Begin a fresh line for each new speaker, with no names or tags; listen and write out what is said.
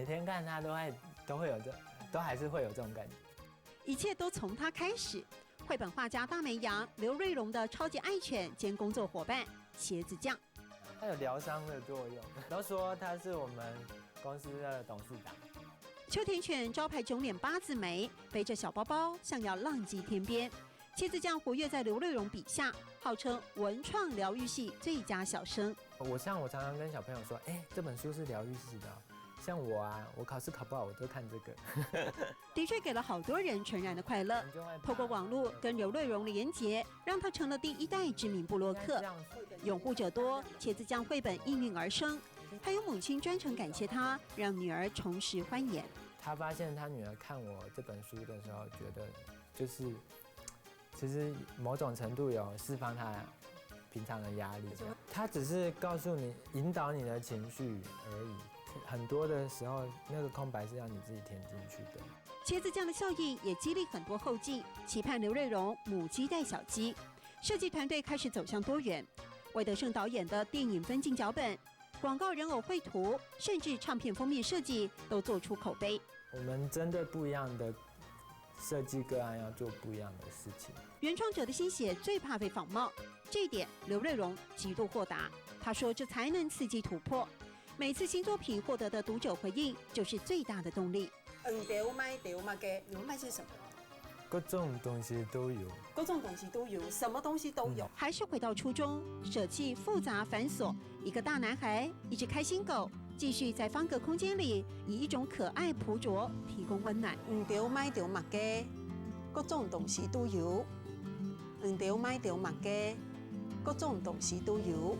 每天看他都还是会有这种感觉。
一切都从他开始。绘本画家大美羊刘瑞荣的超级爱犬兼工作伙伴茄子酱，
它有疗伤的作用，都说他是我们公司的董事长。
秋田犬招牌肿脸八字眉，背着小包包，像要浪迹天边。茄子酱活跃在刘瑞荣笔下，号称文创疗愈系最佳小生。
我常常跟小朋友说，这本书是疗愈系的。像我啊，我考试考不好，我都看这个。
的确给了好多人纯然的快乐。透过网络跟刘瑞荣连结，让他成了第一代知名部落客，拥护者多。茄子酱绘本应运而生，还有母亲专程感谢他，让女儿重拾欢颜。
他发现他女儿看我这本书的时候，觉得就是其实某种程度有释放他平常的压力。他只是告诉你、引导你的情绪而已。很多的时候，那个空白是要你自己填进去的。
茄子酱的效应也激励很多后进，期盼刘瑞荣母鸡带小鸡。设计团队开始走向多元，魏德胜导演的电影分镜脚本、广告人偶绘图，甚至唱片封面设计都做出口碑。
我们针对不一样的设计个案，要做不一样的事情。
原创者的心血最怕被仿冒，这一点刘瑞荣极度豁达。他说，这才能刺激突破。每次新作品获得的读者回应，就是最大的动力。
丢卖给牛卖是什么？
各种东西都有，
各种东西都有，什么东西都有。
还是回到初衷，舍弃复杂繁琐，一个大男孩，一只开心狗，继续在方格空间里，以一种可爱朴拙提供温暖。
丢卖给各种东西都有，丢卖给各种东西都有。